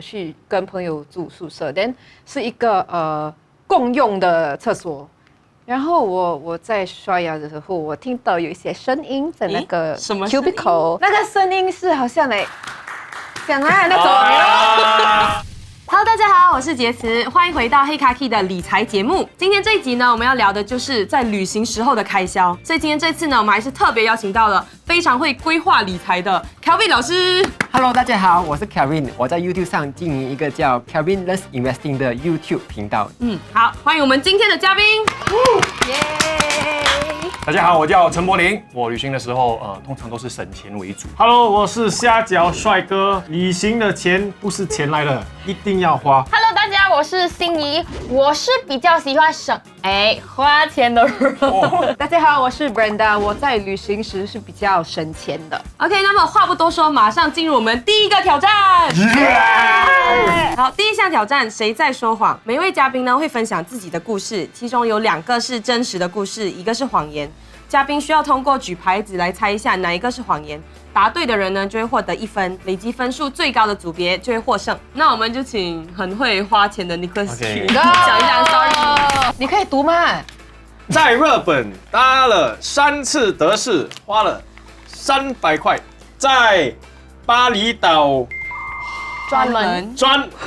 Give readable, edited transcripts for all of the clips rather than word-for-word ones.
去跟朋友住宿舍，但是一个共用的厕所。然后我在刷牙的时候，我听到有一些声音在那个什么声音 cubicle，那个声音是好像来讲啊那种。Hello， 大家好，我是杰慈，欢迎回到黑卡 Key 的理财节目。今天这一集呢，我们要聊的就是在旅行时候的开销。所以今天这次呢，我们还是特别邀请到了非常会规划理财的 Kelvin 老师。Hello， 大家好，我是 Kelvin， 我在 YouTube 上经营一个叫 Kelvin Loves Investing 的 YouTube 频道。好，欢迎我们今天的嘉宾。大家好，我叫陈柏霖。我旅行的时候，通常都是省钱为主。Hello， 我是虾饺帅哥。旅行的钱不是钱来的，一定要花。Hello， 大家，我是心怡，我是比较喜欢花钱的人。大家好，我是 Brenda， 我在旅行时是比较省钱的。OK， 那么话不多说，马上进入我们第一个挑战。好，第一项挑战，谁在说谎？每一位嘉宾呢会分享自己的故事，其中有2个是真实的故事，一个是谎言。嘉宾需要通过举牌子来猜一下哪一个是谎言，答对的人呢就会获得1分，累积分数最高的组别就会获胜。那我们就请很会花钱的 Nicholas 去讲一下 story。你可以读吗？在日本搭了3次德士，花了300块。在巴厘岛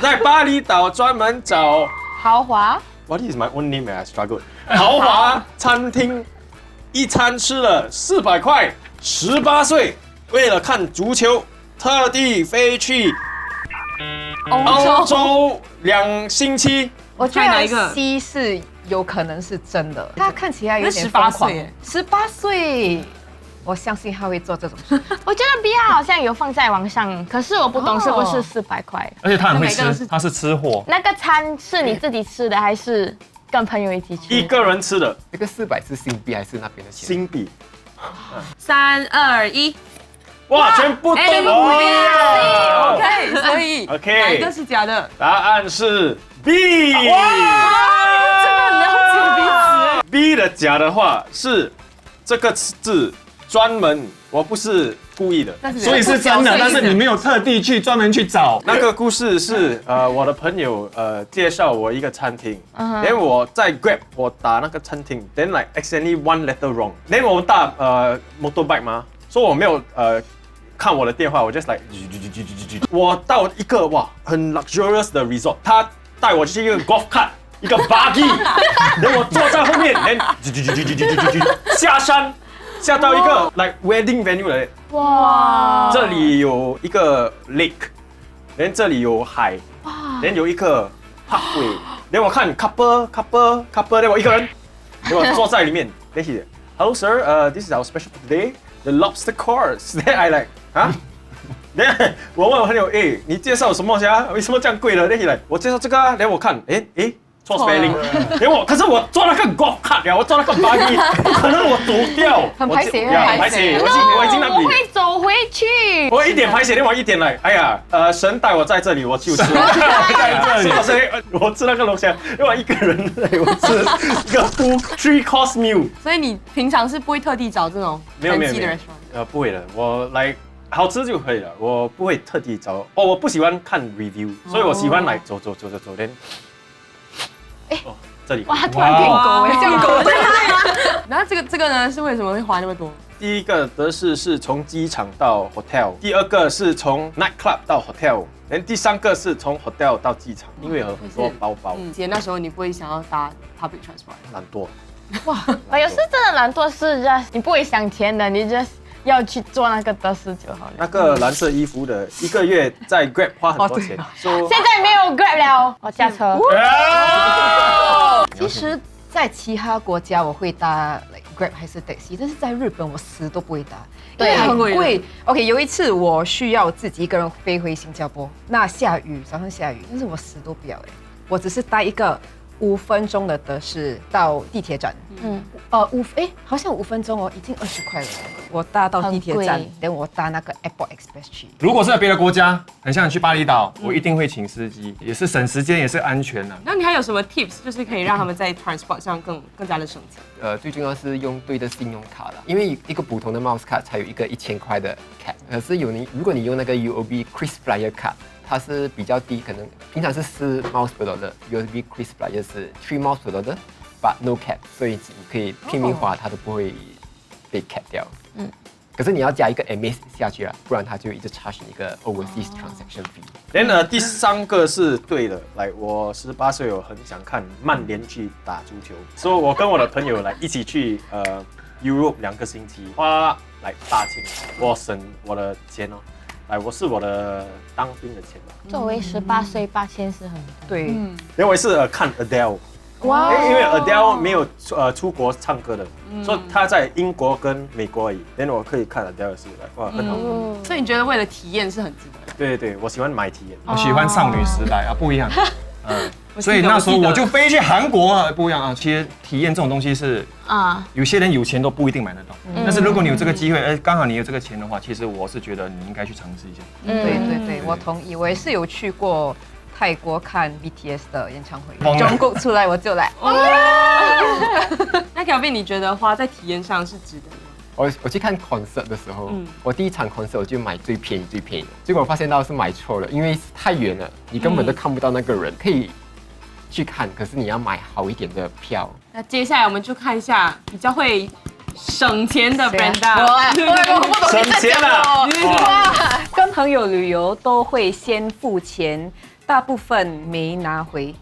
在巴厘岛专门找豪华 What is my own name? I struggle. 豪华餐厅一餐吃了400块。18岁为了看足球，特地飞去欧洲2星期。我觉得猜哪一个 C 是有可能是真的，他看起来有点18疯狂岁18岁，我相信他会做这种事。我觉得 B 好像有放在网上，可是我不懂是不是400块。而且他很会每个人是吃，他是吃货。那个餐是你自己吃的，还是跟朋友一起吃？一个人吃的这个400是新币还是那边的钱？新币。 3、2、1，哇，全部都不一样。OK， 所以 OK 哪一个是假的？答案是 B。这个很了解彼此。 B 的假的话是这个字专门，我不是故意的，所以是真的，但是你没有特地去专门去找。那个故事是我的朋友介绍我一个餐厅，然后我在 Grab 我打那个餐厅 ，then like accidentally one letter wrong，then 我们打motorbike 嘛，所以我没有看我的电话，我 just like 我到一个哇很 luxurious 的 resort， 他带我去一个 golf cart， 一个 buggy， 然后我坐在后面，然后下山。下到一个 like wedding venue 来，哇，这里有一个 lake， 然后这里有海，然后有一个 parkway， 然后我看 couple， 然后我一个人，然后我坐在里面，然后 Hello sir， this is our special for today, the lobster course。Then I like 然后我问我朋友，你介绍什么呀？为什么这样贵了？然后来我介绍这个啊，然后我看，错 spelling， 然后可是我坐那个 golf cart， 我坐那个 buggy， 可能我走掉，很排泄排泄，我已经那里，我会走回去。我一点排泄，另外一点来，哎呀，神带我在这里，我就吃，在这里，我吃那个龙虾，另外一个人我吃一个 3 course meal。所以你平常是不会特地找这种人气的 restaurant？不会的，我来好吃就可以了，我不会特地找。我不喜欢看 review， 所以我喜欢来走连。这里哇，他突然变狗哎，这样狗对然后这个呢是为什么会花那么多？第一个德士是从机场到 hotel， 第2个是从 nightclub 到 hotel， 第3个是从 hotel 到机场，因为有很多包包。姐那时候你不会想要搭 public transport？ 懒惰。有时真的懒惰是 just 你不会想钱的，你 just 要去做那个德士就好了。那个蓝色衣服的1个月在 Grab 花很多钱，说现在没有 Grab 了，我驾车。其实，在其他国家我会搭 Grab 还是 taxi， 但是在日本我死都不会搭，因为很贵。OK， 有一次我需要自己一个人飞回新加坡，那下雨，早上下雨，但是我死都不要我只是搭一个5分钟的德士到地铁站。好像5分钟已经20块了。我搭到地铁站，等我搭那个 Airport Express 去。如果是在别的国家，很像你去巴厘岛，我一定会请司机，也是省时间，也是安全啊。那你还有什么 tips， 就是可以让他们在 transport 上更加的省钱？最重要是用对的信用卡了，因为一个普通的 Mouse 卡才有一个1000块的 cap， 可是如果你用那个 UOB KrisFlyer 卡，它是比较低，可能平常是4 miles per dollar，USB Cruise Flyer 是3 miles per dollar，but no cap， 所以你可以拼命花，它都不会被 cap 掉。可是你要加一个 MA 下去啊，不然它就一直 charge 你一个 overseas transaction fee。第3个是对的，我18岁，我很想看曼联去打足球，所以我跟我的朋友一起去Europe 2个星期，花大钱，我省我的钱哦。我是我的当兵的钱吧。作为18岁，8000是很多。对，因为我是看 Adele。哇！因为 Adele 没有出国唱歌的，所以他在英国跟美国而已。我可以看 Adele 是哇很好。所以你觉得为了体验是很值得的？对对，我喜欢买体验。我喜欢少女时代啊，不一样。所以那时候我就飞去韩国啊，不一样啊。其实体验这种东西是有些人有钱都不一定买得到。但是如果你有这个机会，刚好你有这个钱的话，其实我是觉得你应该去尝试一下。对对对，我同意。我也是有去过泰国看 BTS 的演唱会，中国出来我就来。那Kelvin，你觉得花在体验上是值得的？我去看 concert 的时候，我第一场 concert 我就买最便宜的，结果我发现到是买错了，因为太远了，你根本都看不到那个人。可以去看，可是你要买好一点的票。那接下来我们就看一下比较会省钱的 Brenda。我省钱了！哇，跟朋友旅游都会先付钱，大部分没拿回。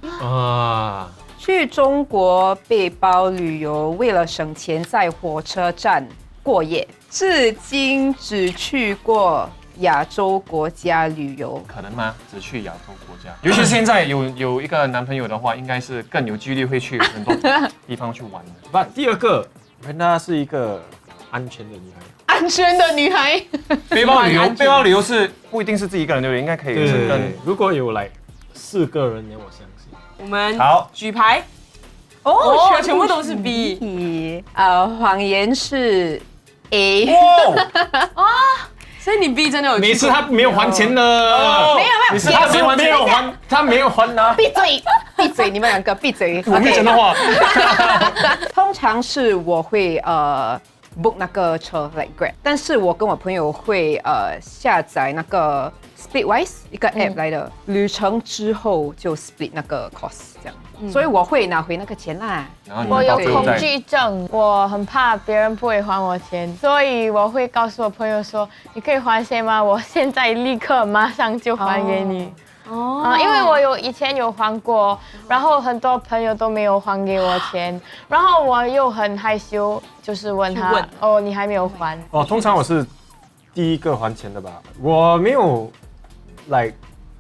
去中国背包旅游，为了省钱，在火车站过夜，至今只去过亚洲国家旅游。可能吗？只去亚洲国家，尤其是现在有一个男朋友的话，应该是更有几率会去很多地方去玩的。第2个，Brenda 是一个安全的女孩。安全的女孩。背包旅游是不一定是自己一个人，对不对？应该可以是跟如果有4个人，我相信。我们好举牌。全部都是 B。谎言是 A。所以你 B 真的有去过？每次他没有还钱的。没有，你是他没有还啊！闭嘴，你们2个闭嘴。我没讲的话。通常是我会book 那个车 Grab， 但是我跟我朋友会下载那个 Splitwise 一个 app 来的，旅程之后就 split 那个 cost 这样。所以我会拿回那个钱啦。我有恐惧症，我很怕别人不会还我钱，所以我会告诉我朋友说：“你可以还钱吗？我现在立刻马上就还给你。”因为我以前有还过，然后很多朋友都没有还给我钱，然后我又很害羞，就是问他：“你还没有还？”通常我是第一个还钱的吧，我没有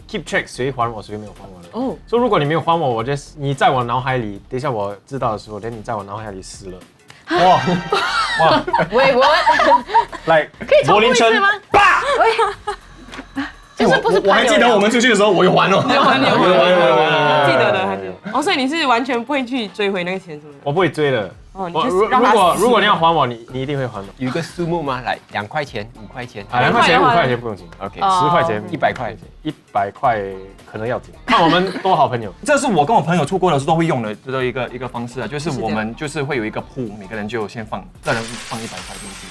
keep track 谁还我谁没有还我的。所以如果你没有还我，你在我脑海里，等一下我知道的时候，你在我脑海里死了。哇！喂，我可以重复一次吗？就是不是？我还记得我们出去的时候，我有还哦。有还，记得的，还记得。所以你是完全不会去追回那个钱，是不是？我不会追的。如果你要还我，你一定会还的。有一个数目吗？2块钱、5块钱。2块钱、5块钱不用紧。OK， 10块钱、100块，100块可能要紧。看我们多好朋友。这是我跟我朋友出国的时候都会用的一个方式啊，就是我们就是会有一个铺，每个人就先放，个人放100块进去。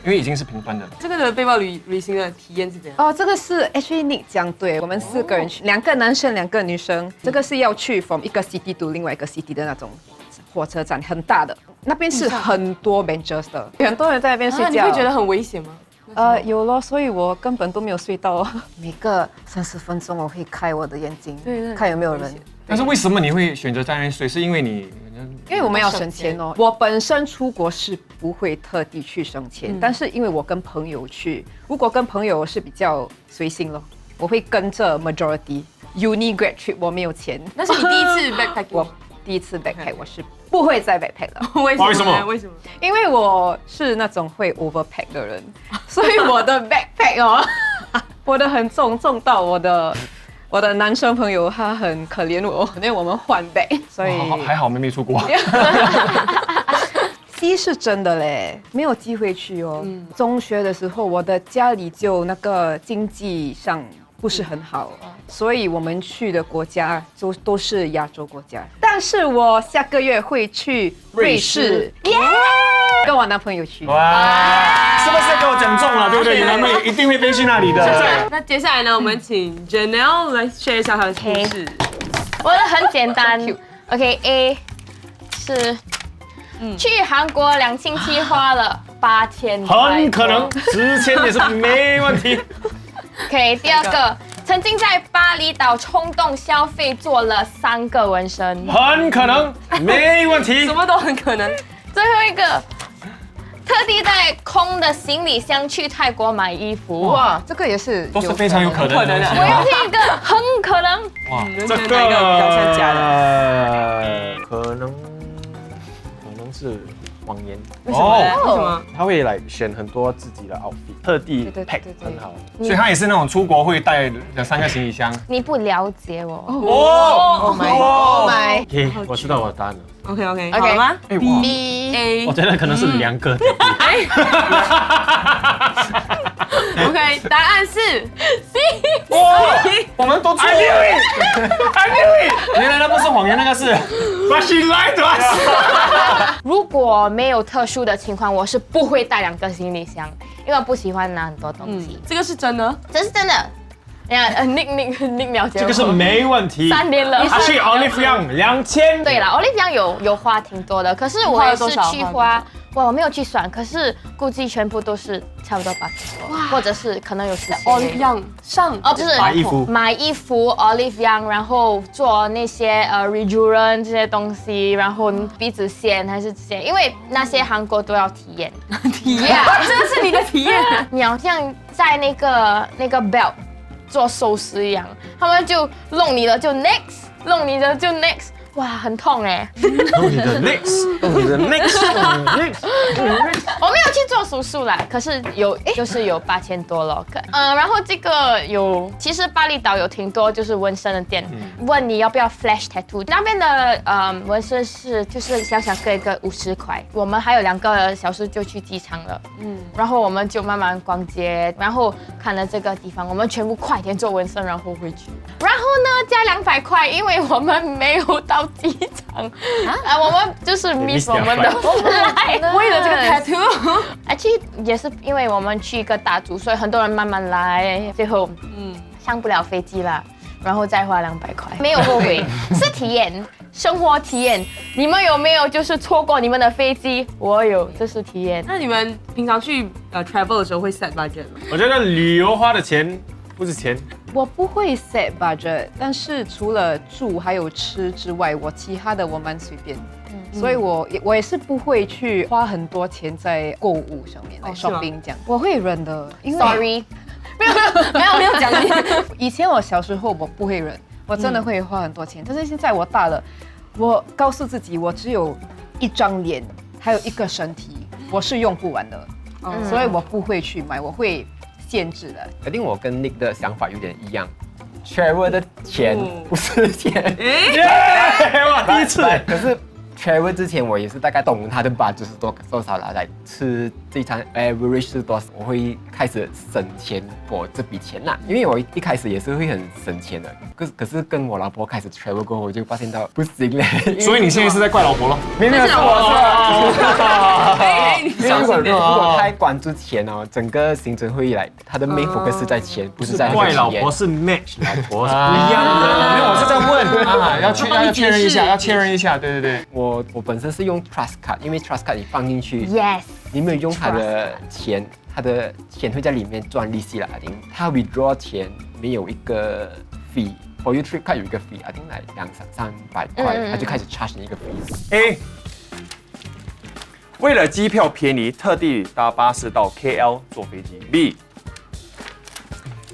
因为已经是平分的了。这个的背包旅行的体验是怎样？这个是 actually Nick 讲对，我们4个人去，2个男生2个女生，这个是要去 from 一个 city to 另外一个 city 的那种火车站，很大的，那边是很多 benches 的，很多人在那边睡觉。你会觉得很危险吗？有咯，所以我根本都没有睡到。每个30分钟我会开我的眼睛，看有没有人。但是为什么你会选择在那边睡？是因为因为我们要省钱哦。我本身出国是不会特地去省钱，但是因为我跟朋友去，如果跟朋友是比较随性咯，我会跟着 majority uni grad trip， 我没有钱。那是你第一次 backpack？ 我第一次 backpack， 我是不会再 backpack 了。为什么？因为我是那种会 overpack 的人，所以我的 backpack 我的很重到我的男生朋友他很可怜我，因为我们换 bag， 所以还好没出国。C 是真的嘞，没有机会去哦。中学的时候，我的家里就那个经济上不是很好，所以我们去的国家都是亚洲国家。但是我下个月会去瑞士，耶！跟我男朋友去。哇，是不是跟我讲中了，对不对？你男朋友一定会飞去那里的。那接下来呢，我们请 Janelle 来 share 一下她的故事。我的很简单，OK，A 是去韩国2星期花了8000块，很可能1000也是没问题。OK， 第二个，曾经在巴厘岛冲动消费做了3个纹身，很可能没问题什。么都很可能。最后一个，特地带空的行李箱去泰国买衣服。哇，这个也是都是非常有可能的东西。我要听一个很可能，哇，这个比较像假的，可能是谎言。为什么？为什么？他会来选很多自己的 outfit， 特地 pack 很好。所以他也是那种出国会带2-3个行李箱。你不了解我。Oh my！ OK， 我知道我的答案了。 OK， 好了吗？B A 我觉得可能是2个。OK， 答案是 C。哇，我们都错了。I knew it！ 原来那不是谎言，那个是 But she lied to us。如果没有特殊的情况，我是不会带2个行李箱，因为我不喜欢拿很多东西。这个是真的，这是真的。Nick 了解我。这个是没问题。3年了。他去 Olive Young 2000。对了 ，Olive Young 有花挺多的，可是我也是去花，我没有去算，可是估计全部都是差不多80多，或者是可能有10些。Olive Young 上就是买衣服 Olive Young， 然后做那些Rejuven 这些东西，然后鼻子线还是这些，因为那些韩国都要体验。体验，这是你的体验。你好像在那个 belt 做寿司一样，他们就弄你的就 next， 弄你的就 next。哇，很痛哎！弄你的 next， 弄你的 next， 我没有去做手术啦，可是就是有8000多了。然后这个其实巴厘岛有挺多就是纹身的店，问你要不要 flash tattoo， 那边的纹身是就是想各一个50块，我们还有2个小时就去机场了，然后我们就慢慢逛街，然后看了这个地方，我们全部快点做纹身，然后回去，然后呢加200块，因为我们没有到机场，我们就是 miss 我们的 flight， 为了这个 tattoo， 而且也是因为我们去一个大组，所以很多人慢慢来，最后上不了飞机了，然后再花200块，没有后悔，是体验，生活体验。你们有没有就是错过你们的飞机？我有，这是体验。那你们平常去travel 的时候会 set budget 吗？我觉得旅游花的钱不是钱。我不会 set budget， 但是除了住还有吃之外，我其他的我蛮随便。所以我也是不会去花很多钱在购物上面，来 shopping 这样。我会忍的，因为 Sorry， 没有讲你。以前我小时候我不会忍，我真的会花很多钱。但是现在我大了，我告诉自己，我只有1张脸，还有1个身体，我是用不完的，所以我不会去买，我会限制的。肯定我跟 Nick 的想法有点一样。travel 的钱不是钱，哇，第一次。可是 travel 之前我也是大概懂他的budget是多少了，来吃这一餐 average 是多少，我会开始省钱for 这笔钱啦。因为我一开始也是会很省钱的，可是跟我老婆开始 travel 过后，我就发现到不行嘞。所以你现在是在怪老婆了？没有，是我。因为如果太关注钱哦，整个行程会来，他的 main focus 是在钱，不是在怪老婆是 match， 老婆是不一一样的。没有，我是在问啊，要确认一下，要确认一下，对对对。我本身是用 Trust Card， 因为 Trust Card 你放进去 ，Yes， 你没有用他的钱，他的钱会在里面赚利息啦。I think 他 withdraw 钱没有一个 fee，for you trip card 有一个 fee，I think 来200-300块，他就开始 charge 你一个 fee。A， 为了机票便宜，特地搭巴士到 KL 坐飞机。B，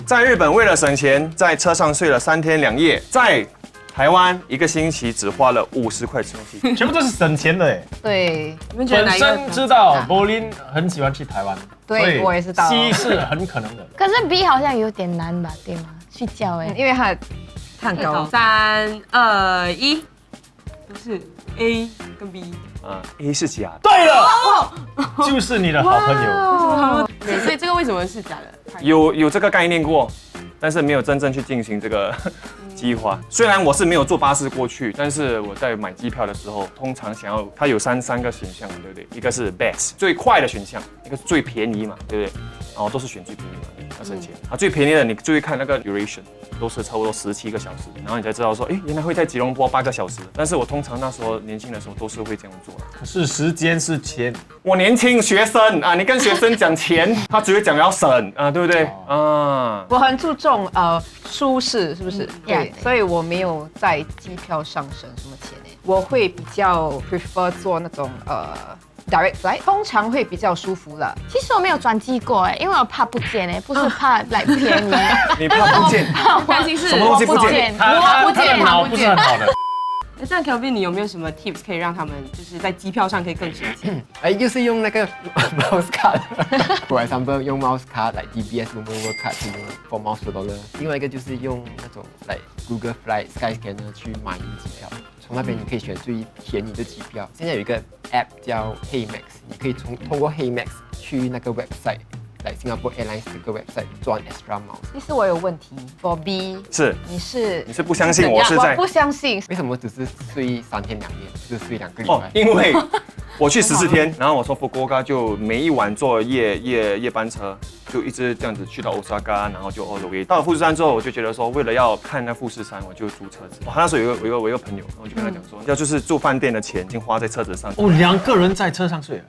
在日本为了省钱，在车上睡了3天2夜，在台湾1个星期只花了50块吃东西，全部都是省钱的哎。对，你们觉得本哪一个？身知道 Bolin 很喜欢去台湾，对所以我也知道 C 是很可能的。可是 B 好像有点难吧，对吗？睡觉哎，因为他很高。 3、2、1，不是 A 跟 B。A 是假的。对了，就是你的好朋友。对，所以这个为什么是假的？有这个概念过，但是没有真正去进行这个计划。虽然我是没有坐巴士过去，但是我在买机票的时候，通常想要它有三个选项，对不对？一个是 best 最快的选项，一个是最便宜嘛，对不对？然后都是选最便宜嘛，要省钱。最便宜的你注意看那个 duration， 都是差不多17个小时，然后你才知道说，原来会在吉隆坡8个小时。但是我通常那时候年轻的时候都是会这样做的。可是时间是钱，我年轻学生啊，你跟学生讲钱，他只会讲要省啊，对不对？啊，我很注重舒适，是不是？对， Yeah 所以我没有在机票上省什么钱诶。我会比较 prefer 做那种direct flight， 通常会比较舒服了。其实我没有转机过因为我怕不见不是怕来便宜，你怕不见？担心是什么东西不见？我不他的见，脑不是很好的。这样 Kelvin， 你有没有什么 tips 可以让他们就是在机票上可以更省钱？就是用那个 mouse card，for example 用 mouse card 来 DBS Momo card 去用 for mouse $4。另外一个就是用那种来 Google Flight Skyscanner 去买机票，从那边你可以选最便宜的机票。现在有一个 app 叫 HeyMax， 你可以通过 HeyMax 去那个 website。来 Singapore Airlines 这个 website 赚 extra miles。其实我有问题 ，For B 是你是不相信我是在我不相信，为什么只是睡3天2夜，就是睡2个礼拜？因为我去14天，然后我从福岡就每一晚坐夜班车，就一直这样子去到 Osaka， 然后就 all the way 到了富士山之后，我就觉得说，为了要看那富士山，我就租车子。那时候有一个朋友，我就跟他讲说，要就是住饭店的钱已经花在车子上。哦，2个人在车上睡啊？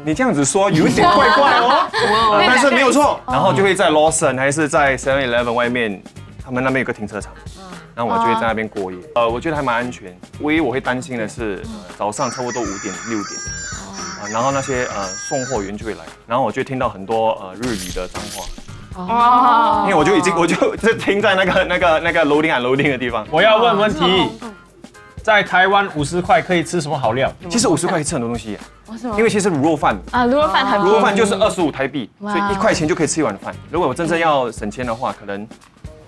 你这样子说有点怪怪哦，但是没有错。然后就会在 Lawson 还是在 7-Eleven 外面，他们那边有个停车场，然后我就会在那边过夜。我觉得还蛮安全。唯一我会担心的是，早上差不多5点6点，然后那些送货员就会来，然后我就听到很多日语的脏话。因为我就停在那个 loading unloading 的地方。我要问问题，在台湾50块可以吃什么好料？其实50块可以吃很多东西。因为其实卤肉饭啊，卤肉饭很便宜，卤肉饭就是25台币，所以1块钱就可以吃一碗饭。如果我真正要省钱的话，可能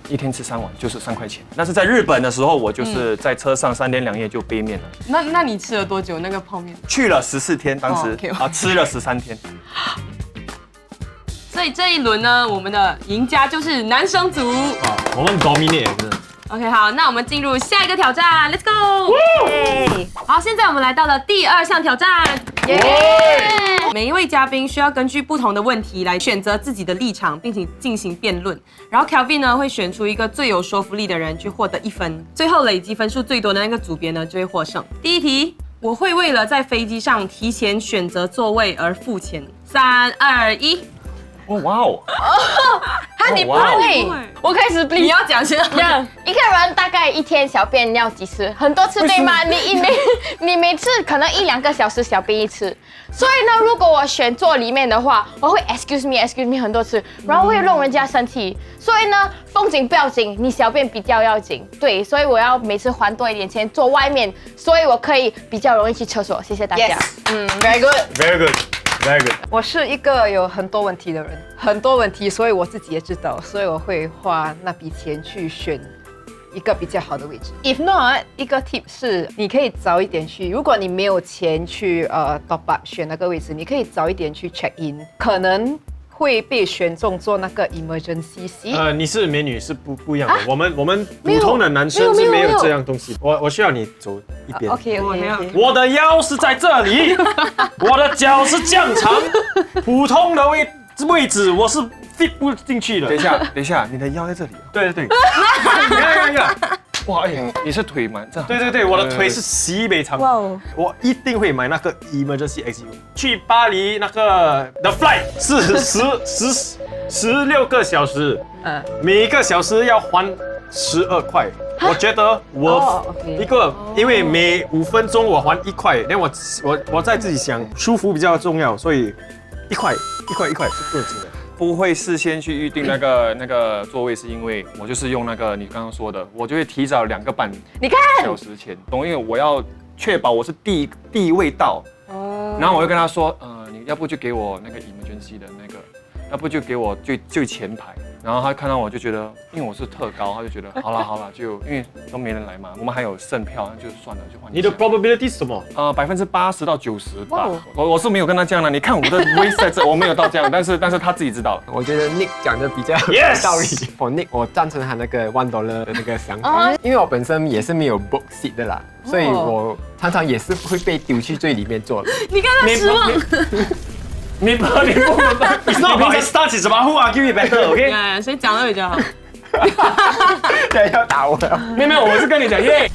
1天吃3碗就是3块钱。但是在日本的时候，我就是在车上3天2夜就杯面了。那你吃了多久那个泡面？去了14天，当时吃了13天。所以这一轮呢，我们的赢家就是男生组。我们 dominate。OK， 好，那我们进入下一个挑战 ，Let's go！ 好，现在我们来到了第2项挑战。每一位嘉宾需要根据不同的问题来选择自己的立场，并且进行辩论。然后 Kelvin 呢会选出一个最有说服力的人去获得1分，最后累积分数最多的那个组别呢就会获胜。第一题，我会为了在飞机上提前选择座位而付钱。3、2、1。哇哦！你不会，我开始你要讲先。一个人大概1天小便要几次？很多次对吗？你每次可能1-2个小时小便一次，所以呢，如果我选座里面的话，我会 excuse me 很多次，然后会弄人家生气。所以呢，风景不要紧，你小便比较要紧。对，所以我要每次还多一点钱坐外面，所以我可以比较容易去厕所。谢谢大家。Very good。 Very good。Very good。我是一个有很多问题的人，很多问题，所以我自己也知道，所以我会花那笔钱去选一个比较好的位置。If not， 一个 tip 是你可以早一点去，如果你没有钱去top up 选那个位置，你可以早一点去 check in， 可能会被选中做那个 emergency seat。你是美女是不一样的，我们普通的男生是没有这样东西。我需要你走一边。OK， 我的腰是在这里，我的脚是这样长，普通的位置我是 fit 不进去的。等一下，你的腰在这里。对。看。哇，你是腿蛮这样。对，我的腿是西北长。我一定会买那个 emergency exit。去巴黎那个 the flight 是16个小时，每个小时要还12块。我觉得一个，因为每5分钟我还1块，那我在自己想舒服比较重要，所以1块是不能的。不会事先去预定那个座位，是因为我就是用那个你刚刚说的，我就会提早2个半小时前，因为我要确保我是第一位到，然后我就跟他说，你要不就给我那个 emergency 的那个，要不就给我最前排，然后他看到我就觉得，因为我是特高，他就觉得好了，就因为都没人来嘛，我们还有剩票，那就算了，就换。你的 probability 是什么？80%到90吧。我是没有跟他这样的，你看我的 race 在这，我没有到这样，但是他自己知道。我觉得 Nick 讲的比较有道理。For Nick， 我赞成他那个$1的那个想法，因为我本身也是没有 book seat 的啦，所以我常常也是会被丢去最里面坐的。你看他失望。你不能，It's not about his stats, it's about who argue it better, OK？ 谁讲的比较好？对，要打我了。没有，我是跟你讲耶。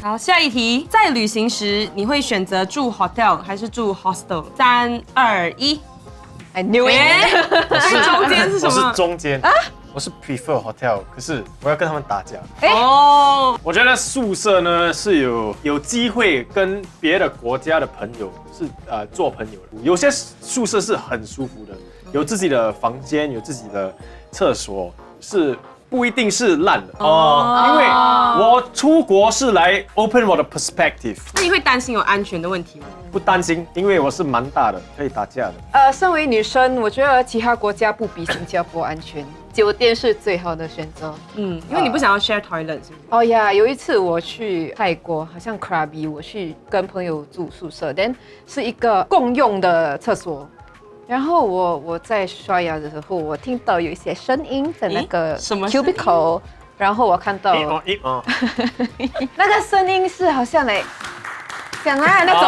好，下一题，在旅行时你会选择住 hotel 还是住 hostel？3、2、1。I knew it。中间是什么？我是中间我是 prefer hotel， 可是我要跟他们打架。哦，我觉得宿舍呢是有机会跟别的国家的朋友是做朋友的。有些宿舍是很舒服的，有自己的房间，有自己的厕所，是不一定是烂的因为我出国是来 open 我的 perspective。那你会担心有安全的问题吗？不担心，因为我是蛮大的，可以打架的。身为女生，我觉得其他国家不比新加坡安全，酒店是最好的选择。因为你不想要 share toilet 是不是？哦呀，有一次我去泰国，好像 Krabi， 我去跟朋友住宿舍，但是一个共用的厕所。然后我在刷牙的时候，我听到有一些声音在那个 cubicle， 然后我看到那个声音是好像讲那种，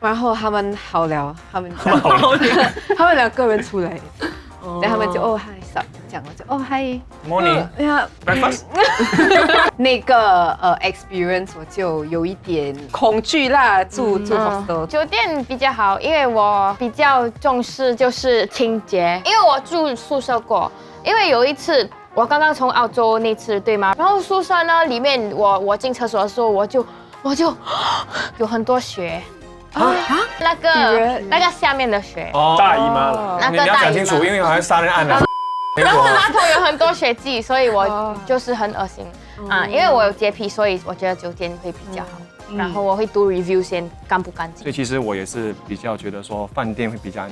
然后他们好聊，他们2个人出来，然后他们就嗨讲了就嗨 morning breakfast。那个experience 我就有一点恐惧啦，住 hostel。酒店比较好，因为我比较重视就是清洁，因为我住宿舍过，因为有一次。我刚刚从澳洲那次对吗？然后宿舍呢里面我进厕所的时候我就有很多血那个下面的血大姨妈了。那个你要讲清楚，因为好像杀人案了。然后马桶有很多血迹，所以我就是很恶心因为我有洁癖，所以我觉得酒店会比较好。然后我会读 review 先干不干净。所以其实我也是比较觉得说饭店会比较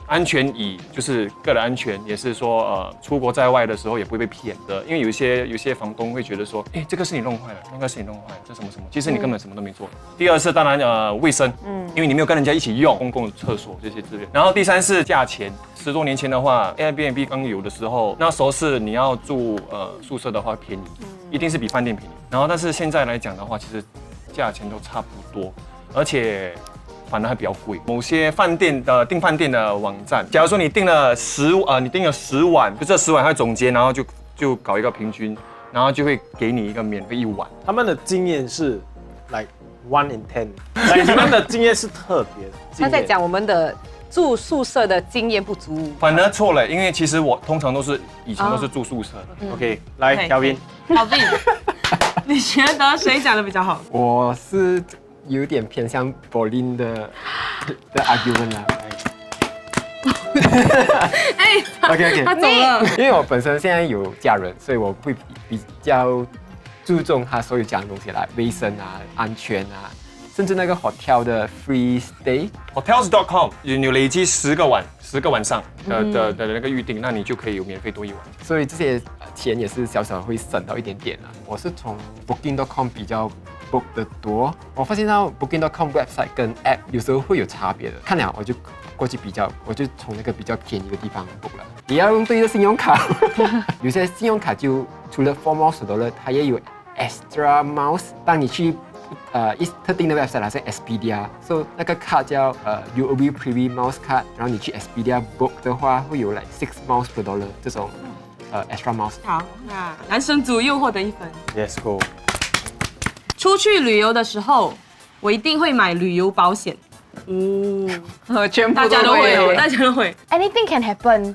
安全以就是个人安全，也是说出国在外的时候也不会被骗的，因为有些房东会觉得说，这个是你弄坏了，那个是你弄坏了，这什么什么，其实你根本什么都没做。第二是当然卫生，因为你没有跟人家一起用公共厕所这些之类。然后第三是价钱，10多年前的话 ，Airbnb 刚有的时候，那时候是你要住宿舍的话便宜，一定是比饭店便宜。然后但是现在来讲的话，其实价钱都差不多，而且反而还比较贵。某些饭店的订饭店的网站，假如说你订了10晚，就这10晚它会总结，然后就搞一个平均，然后就会给你一个免费1晚。他们的经验是 like 1 in 10，你们的经验是特别的。他在讲我们的住宿舍的经验不足，反而错了，因为其实我通常以前都是住宿舍的。OK， 来，Kelvin，你觉得谁讲的比较好？我是有点偏向 Pauline 的 argument 啦。OK， 他走了。因为我本身现在有家人，所以我会比较注重他所有讲的东西啦，卫生啊、安全啊，甚至那个 hotel 的 free stay。Hotels.com 有累积10个晚上的那个预定，那你就可以有免费多1晚。所以这些钱也是小小会省到一点点啦。我是从 Booking.com 比较 book 的多，我发现到 Booking.com website 跟 app 有时候会有差别的。看了我就过去比较，我就从那个比较便宜的地方 book 了。也要用对的信用卡，有些信用卡就除了4 miles 了，它也有 extra miles。当你去特定的 website 好像 Expedia， 所以那个卡叫UOB Privy Miles Card， 然后你去 Expedia book 的话，会有like $6 miles per dollar 这种extra miles。好，那男生组又获得1分。Yes go。出去旅游的时候，我一定会买旅游保险。全部大家都会，大家都会。Anything can happen。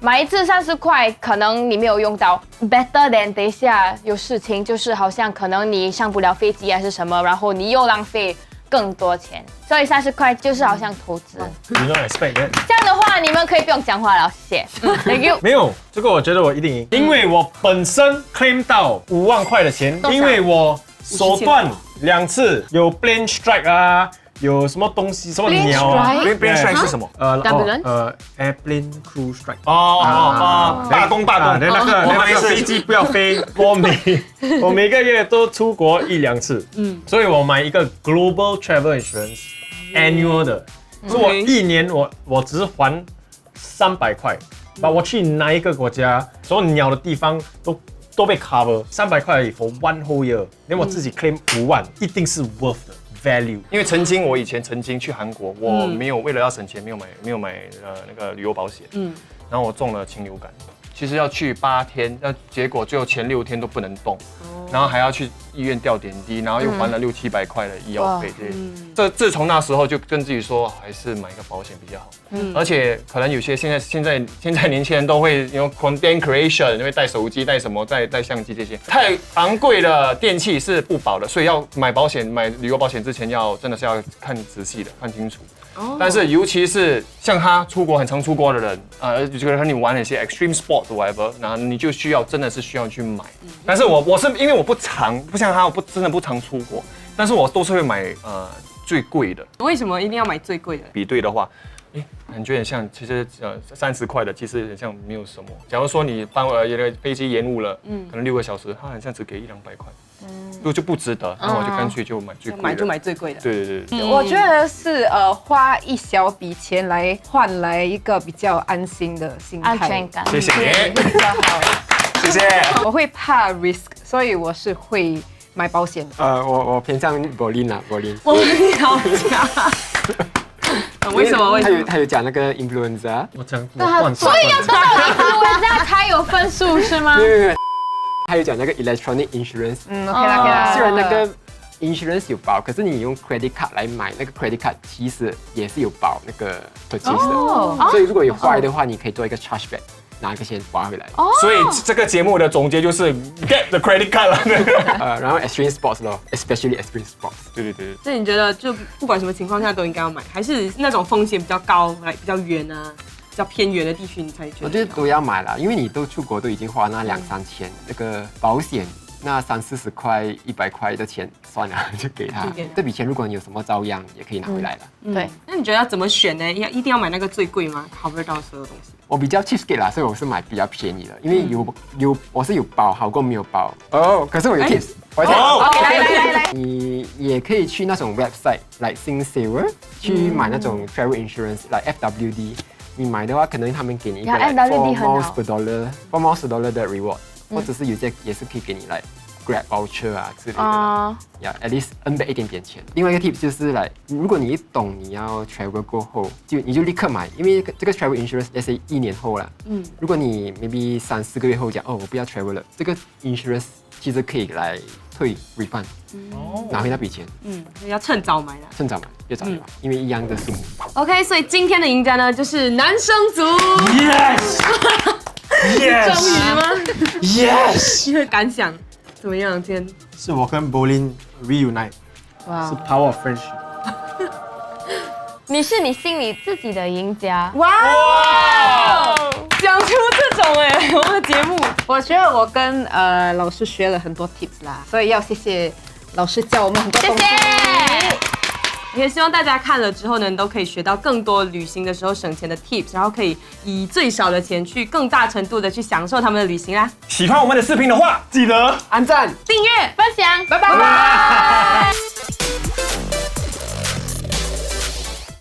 买一次30块，可能你没有用到 ，better than 等一下有事情，就是好像可能你上不了飞机还是什么，然后你又浪费更多钱，所以30块就是好像投资。You don't expect that。这样的话，你们可以不用讲话了，谢谢。Thank you。没有，这个我觉得我一定赢，因为我本身 claim 到5万块的钱，因为我手段2次有 plane strike 啊。有什么东西，什么鸟啊 Plane strike 是什么？Airplane crew strike。罢工。那个飞机不要飞。我每个月都出国1、2次，所以我买一个 Global Travel Insurance Annual 的，所以我1年我只还300块，把我去哪一个国家，所有鸟的地方都被 cover， 300块而已 for one whole year， 连我自己 claim 5万，一定是 worth 的 value。因为我以前曾经去韩国，我没有为了要省钱，没有买那个旅游保险，然后我中了禽流感。其实要去8天，结果最后前6天都不能动，然后还要去医院吊点滴，然后又还了600-700块的医药费。自从那时候就跟自己说，还是买一个保险比较好。而且可能有些现在年轻人都会用 content creation， 因为带手机、带什么、带相机这些，太昂贵的电器是不保的，所以要买旅游保险之前真的是要看仔细的，看清楚。但是尤其是像他很常出国的人，就可能你玩一些 extreme sport whatever， 然后你就真的是需要去买。但是我是因为我不像他，我真的不常出国，但是我都是会买最贵的。为什么一定要买最贵的？比对的话，感觉很像，其实30块的其实很像没有什么。假如说你飞机延误了，可能6个小时，它好像只给100-200块。就不值得，然后我就干脆就买最贵的，买最贵的。对。我觉得是花一小笔钱来换来一个比较安心的心态，安全感。谢谢你，比较好。谢谢。我会怕 risk， 所以我是会买保险。我偏向Bolin。我了解。为什么？他有讲那个 influencer， 我讲所以要知道 influencer 才有分数是吗？没有。还有讲那个 electronic insurance， OK 啦。虽然那个 insurance 有保，可是你用 credit card 来买，那个 credit card 其实也是有保那个 purchase 的，所以如果有坏的话，你可以做一个 chargeback， 拿一个钱还回来。所以这个节目的总结就是 get the credit card 了。然后 extreme sports 咯 ，especially extreme sports。对。所以你觉得就不管什么情况下都应该要买，还是那种风险比较高、比较远啊？比较偏远的地区，你才觉得？我觉得都要买啦，因为你都出国都已经花那2-3千，那个保险那30-40块、100块的钱算了，就给他。这笔钱如果你有什么遭殃，也可以拿回来了。对。那你觉得要怎么选呢？一定要买那个最贵吗 ？cover 到所有东西？我比较 cheapskate 啦，所以我是买比较便宜的，因为我是有保好过没有保。可是我有 tips。来，你也可以去那种 website like SingSaver 去买那种 travel insurance like FWD。你买的话，可能他们给你一个 4 miles per dollar 的 reward， 或者是有些也是可以给你Grab voucher 啊之类的，at least earn back 一点点钱。另外一个 tip 就是如果你一懂你要 travel 过后，你就立刻买，因为这个 travel insurance，let's say 1年后了，如果你 maybe 3-4个月后讲我不要 travel 了，这个 insurance 其实可以来退 refund，拿回那笔钱。要趁早买啦，趁早买，越早越好，因为一样的数目。OK， 所以今天的赢家呢就是男生组。Yes， 终于吗 ？Yes， 你的感想怎么样？今天是我跟 Bolin reunite， 是 power of friendship。你是你心里自己的赢家。哇！讲出这种我们的节目，我觉得我跟老师学了很多 tips 啦，所以要谢谢老师教我们很多东西。谢谢。也希望大家看了之后呢，都可以学到更多旅行的时候省钱的 tips， 然后可以以最少的钱去更大程度的去享受他们的旅行啦。喜欢我们的视频的话，记得按赞、订阅、分享，拜拜。